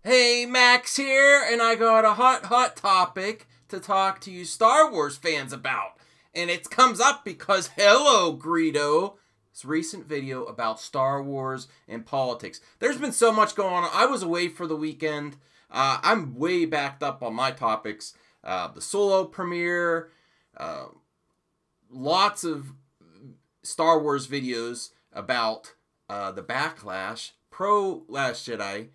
Hey, Max here, and I got a hot topic to talk to you Star Wars fans about. And it comes up because, hello, Greedo, this recent video about Star Wars and politics. There's been so much going on. I was away for the weekend. I'm way backed up on my topics. The Solo premiere, lots of Star Wars videos about the backlash, pro Last Jedi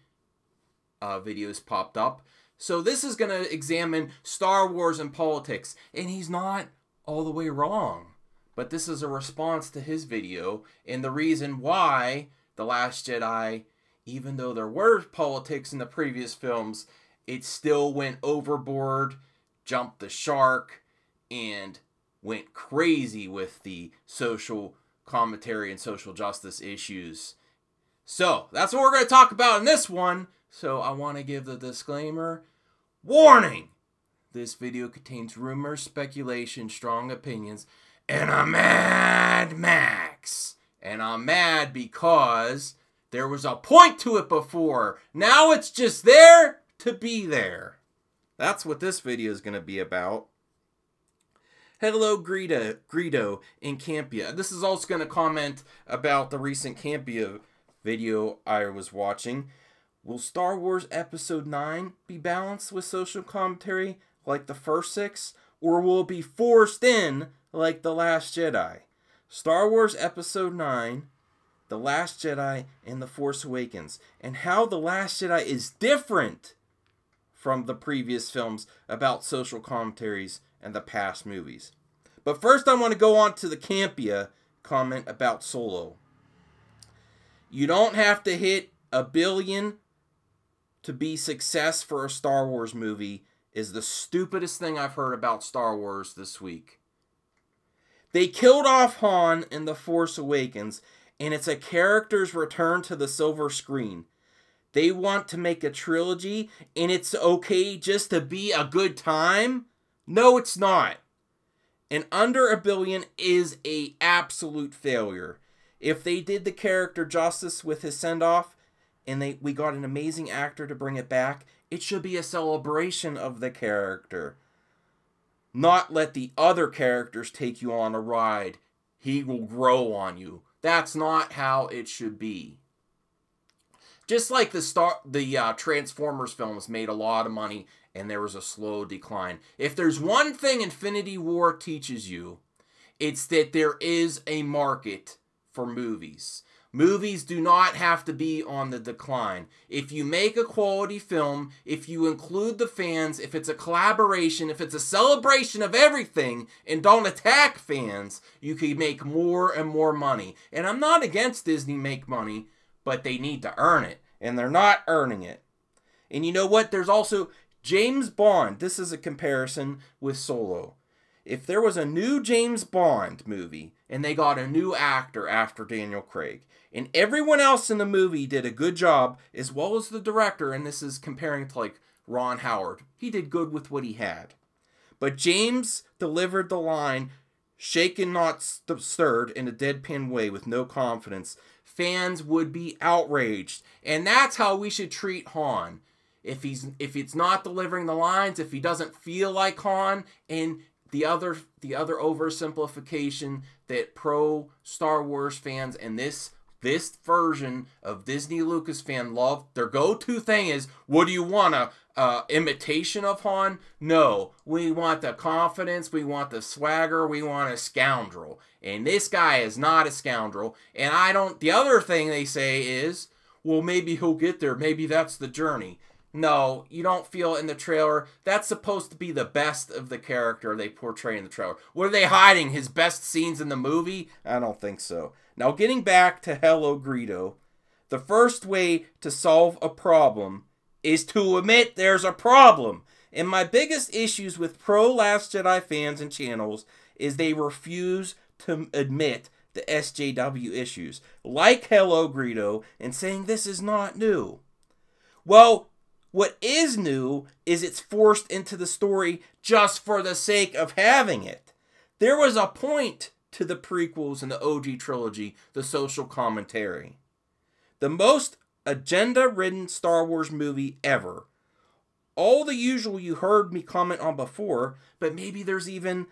videos popped up. So this is going to examine Star Wars and politics. And he's not all the way wrong. But this is a response to his video and the reason why The Last Jedi, even though there were politics in the previous films, it still went overboard, jumped the shark, and went crazy with the social commentary and social justice issues. So that's what we're going to talk about in this one. So I want to give the disclaimer. Warning! This video contains rumors, speculation, strong opinions, and a Mad Max. And I'm mad because there was a point to it before. Now it's just there to be there. That's what this video is going to be about. Hello, Greedo in Campia. This is also going to comment about the recent Campia video I was watching. Will Star Wars Episode 9 be balanced with social commentary like the first 6? Or will it be forced in like The Last Jedi? Star Wars Episode 9, The Last Jedi, and The Force Awakens. And how The Last Jedi is different from the previous films about social commentaries and the past movies. But first I want to go on to the Campia comment about Solo. You don't have to hit 1 billion to be success for a Star Wars movie is the stupidest thing I've heard about Star Wars this week. They killed off Han in The Force Awakens, and it's a character's return to the silver screen. They want to make a trilogy, and it's okay just to be a good time? No, it's not. And under 1 billion is an absolute failure. If they did the character justice with his send-off, and we got an amazing actor to bring it back, it should be a celebration of the character. Not let the other characters take you on a ride. He will grow on you. That's not how it should be. Just like the Transformers films made a lot of money and there was a slow decline. If there's one thing Infinity War teaches you, it's that there is a market for movies. Movies do not have to be on the decline. If you make a quality film, if you include the fans, if it's a collaboration, if it's a celebration of everything, and don't attack fans, you can make more and more money. And I'm not against Disney make money, but they need to earn it. And they're not earning it. And you know what? There's also James Bond. This is a comparison with Solo. If there was a new James Bond movie, and they got a new actor after Daniel Craig, and everyone else in the movie did a good job, as well as the director, and this is comparing to like Ron Howard. He did good with what he had. But James delivered the line, shaken not stirred, in a deadpan way with no confidence. Fans would be outraged. And that's how we should treat Han. If it's not delivering the lines, if he doesn't feel like Han, and the other oversimplification that pro Star Wars fans and this version of Disney Lucasfan love, their go-to thing is, what do you want, a imitation of Han? No, we want the confidence, we want the swagger, we want a scoundrel. And this guy is not a scoundrel. And the other thing they say is, well, maybe he'll get there, maybe that's the journey. No, you don't feel it in the trailer. That's supposed to be the best of the character they portray in the trailer. What are they hiding? His best scenes in the movie? I don't think so. Now, getting back to Hello, Greedo. The first way to solve a problem is to admit there's a problem. And my biggest issues with pro Last Jedi fans and channels is they refuse to admit the SJW issues. Like Hello, Greedo, and saying this is not new. Well, what is new is it's forced into the story just for the sake of having it. There was a point to the prequels and the OG trilogy, the social commentary. The most agenda-ridden Star Wars movie ever. All the usual you heard me comment on before, but maybe there's even,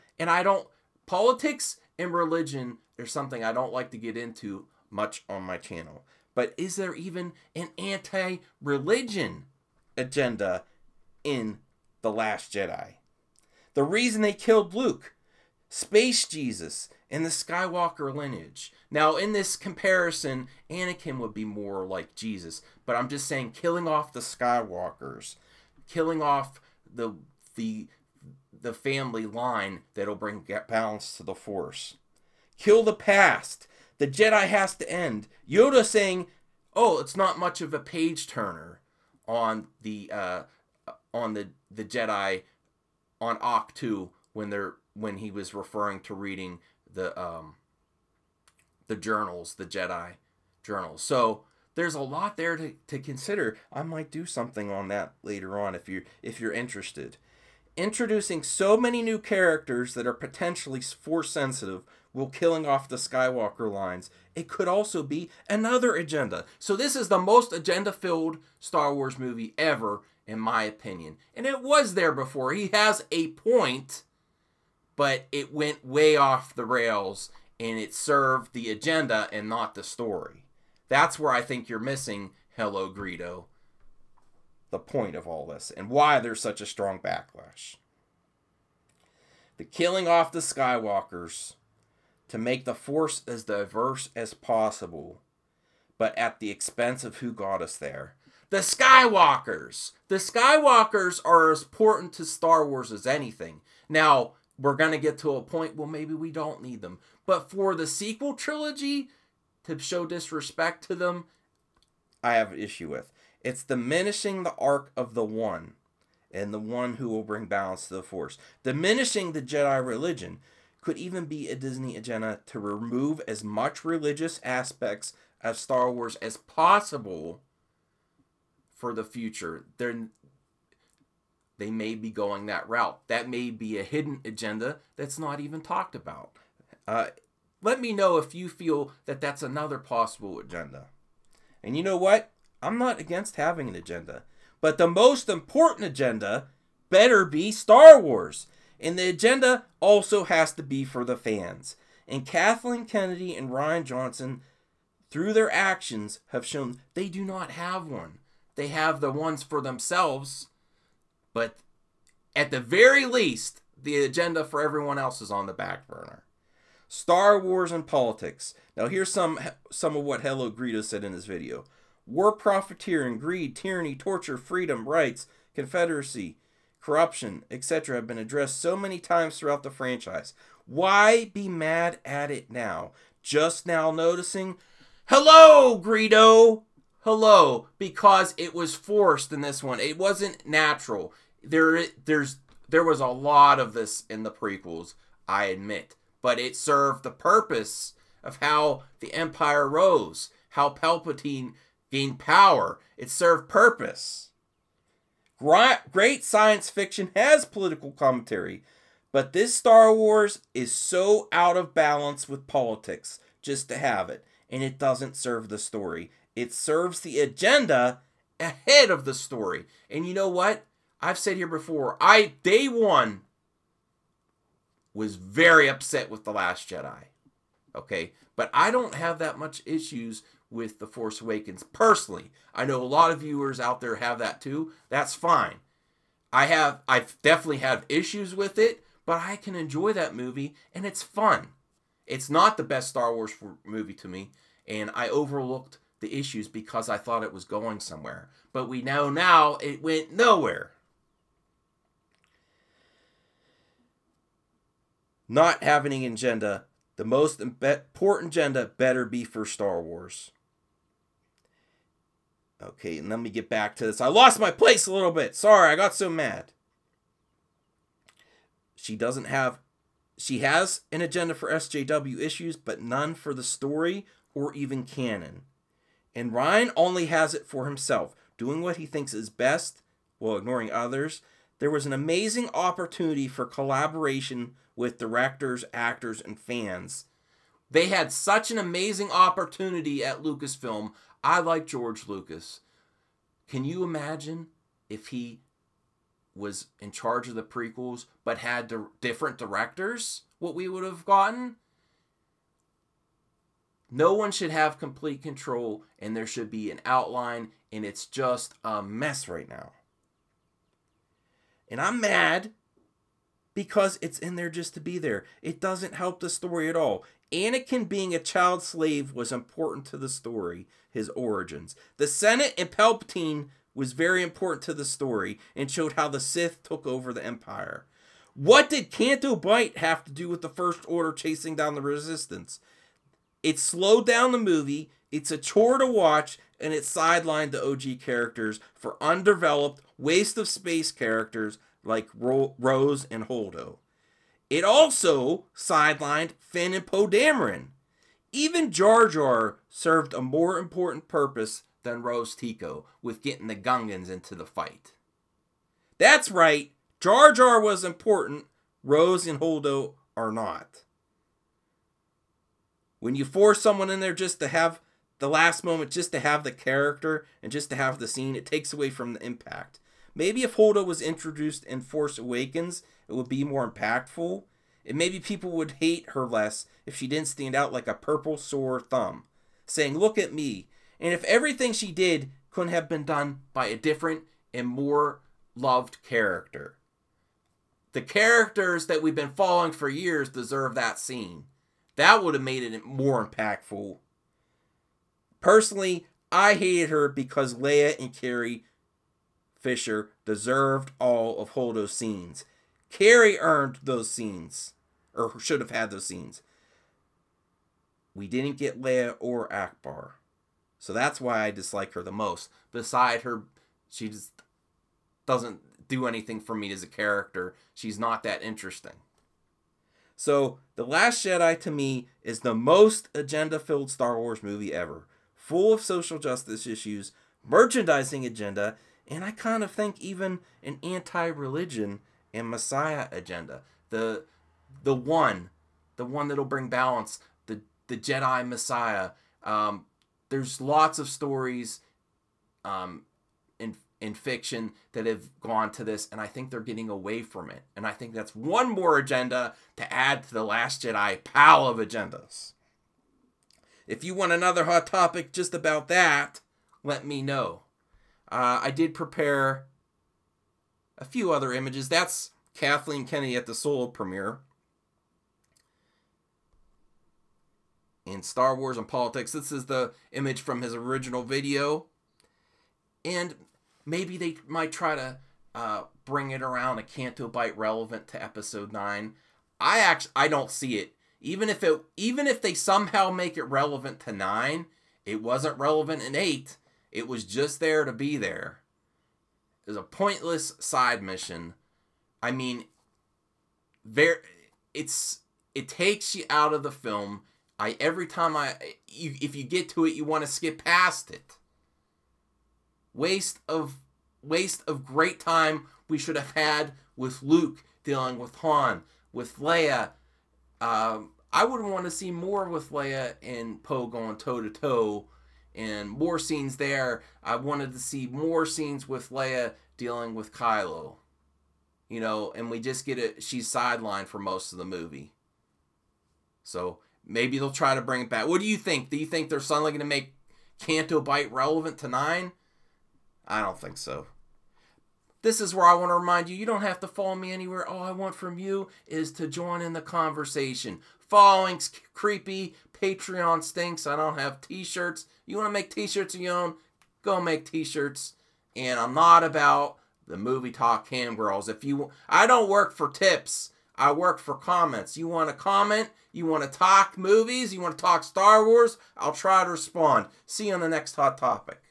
politics and religion, there's something I don't like to get into much on my channel. But is there even an anti-religion agenda in The Last Jedi? The reason they killed Luke, Space Jesus, and the Skywalker lineage. Now, in this comparison, Anakin would be more like Jesus, but I'm just saying killing off the Skywalkers, killing off the family line that'll bring balance to the Force. Kill the past. The Jedi has to end. Yoda saying, "Oh, it's not much of a page turner on the Jedi on Oct 2 when he was referring to reading the journals, the Jedi journals." So there's a lot there to consider. I might do something on that later on if you're interested. Introducing so many new characters that are potentially Force sensitive while killing off the Skywalker lines. It could also be another agenda. So this is the most agenda-filled Star Wars movie ever, in my opinion. And it was there before. He has a point, but it went way off the rails, and it served the agenda and not the story. That's where I think you're missing, Hello Greedo, the point of all this, and why there's such a strong backlash. The killing off the Skywalkers to make the Force as diverse as possible, but at the expense of who got us there. The Skywalkers! The Skywalkers are as important to Star Wars as anything. Now, we're going to get to a point, well, maybe we don't need them. But for the sequel trilogy, to show disrespect to them, I have an issue with. It's diminishing the arc of the One, and the One who will bring balance to the Force. Diminishing the Jedi religion could even be a Disney agenda to remove as much religious aspects of Star Wars as possible for the future. They may be going that route. That may be a hidden agenda that's not even talked about. Let me know if you feel that that's another possible agenda. And you know what? I'm not against having an agenda. But the most important agenda better be Star Wars. And the agenda also has to be for the fans. And Kathleen Kennedy and Rian Johnson, through their actions, have shown they do not have one. They have the ones for themselves. But at the very least, the agenda for everyone else is on the back burner. Star Wars and politics. Now here's some of what Hello Greedo said in his video. War, profiteering, greed, tyranny, torture, freedom, rights, confederacy, corruption, etc. have been addressed so many times throughout the franchise. Why be mad at it now? Just now noticing? Hello, Greedo! Hello, because it was forced in this one. It wasn't natural. There was a lot of this in the prequels, I admit. But it served the purpose of how the Empire rose, how Palpatine gained power. It served purpose. Great science fiction has political commentary, but this Star Wars is so out of balance with politics just to have it, and it doesn't serve the story. It serves the agenda ahead of the story. And you know what? I've said here before, day one, was very upset with The Last Jedi. Okay? But I don't have that much issues with The Force Awakens personally. I know a lot of viewers out there have that too. That's fine. I've definitely have issues with it, but I can enjoy that movie and it's fun. It's not the best Star Wars movie to me, and I overlooked the issues because I thought it was going somewhere. But we know now it went nowhere. Not having an agenda, the most important agenda better be for Star Wars. Okay, and let me get back to this. I lost my place a little bit. Sorry, I got so mad. She has an agenda for SJW issues, but none for the story or even canon. And Rian only has it for himself, doing what he thinks is best while ignoring others. There was an amazing opportunity for collaboration with directors, actors, and fans. They had such an amazing opportunity at Lucasfilm. I like George Lucas. Can you imagine if he was in charge of the prequels but had different directors? What we would have gotten? No one should have complete control, and there should be an outline, and it's just a mess right now. And I'm mad because it's in there just to be there. It doesn't help the story at all. Anakin being a child slave was important to the story, his origins. The Senate and Palpatine was very important to the story and showed how the Sith took over the Empire. What did Canto Bight have to do with the First Order chasing down the Resistance? It slowed down the movie, it's a chore to watch, and it sidelined the OG characters for undeveloped, waste of space characters like Rose and Holdo. It also sidelined Finn and Poe Dameron. Even Jar Jar served a more important purpose than Rose Tico with getting the Gungans into the fight. That's right, Jar Jar was important, Rose and Holdo are not. When you force someone in there just to have the last moment, just to have the character and just to have the scene, it takes away from the impact. Maybe if Holdo was introduced in Force Awakens, it would be more impactful. And maybe people would hate her less if she didn't stand out like a purple sore thumb, saying, "Look at me." And if everything she did couldn't have been done by a different and more loved character. The characters that we've been following for years deserve that scene. That would have made it more impactful. Personally, I hated her because Leia and Carrie Fisher deserved all of Holdo's scenes. Carrie earned those scenes, or should have had those scenes. We didn't get Leia or Akbar. So that's why I dislike her the most. Beside her, she just doesn't do anything for me as a character. She's not that interesting. So, The Last Jedi to me is the most agenda-filled Star Wars movie ever. Full of social justice issues, merchandising agenda, and I kind of think even an anti-religion and Messiah agenda. The one that'll bring balance, the Jedi Messiah. There's lots of stories in fiction that have gone to this, and I think they're getting away from it. And I think that's one more agenda to add to the Last Jedi pile of agendas. If you want another hot topic just about that, let me know. I did prepare a few other images. That's Kathleen Kennedy at the Solo premiere. In Star Wars and Politics. This is the image from his original video. And maybe they might try to bring it around a Canto Bight relevant to Episode 9. I don't see it. Even if they somehow make it relevant to 9, it wasn't relevant in 8. It was just there to be there. It was a pointless side mission. I mean, it takes you out of the film. Every time if you get to it, you want to skip past it. Waste of great time we should have had with Luke dealing with Han, with Leia. I would want to see more with Leia and Poe going toe-to-toe and more scenes there. I wanted to see more scenes with Leia dealing with Kylo. You know, and we just get it. She's sidelined for most of the movie. So maybe they'll try to bring it back. What do you think? Do you think they're suddenly going to make Canto Bight relevant to 9? I don't think so. This is where I want to remind you, you don't have to follow me anywhere. All I want from you is to join in the conversation. Following's creepy. Patreon stinks. I don't have t-shirts. You want to make t-shirts of your own? Go make t-shirts. And I'm not about the movie talk cam girls. I don't work for tips. I work for comments. You want to comment? You want to talk movies? You want to talk Star Wars? I'll try to respond. See you on the next hot topic.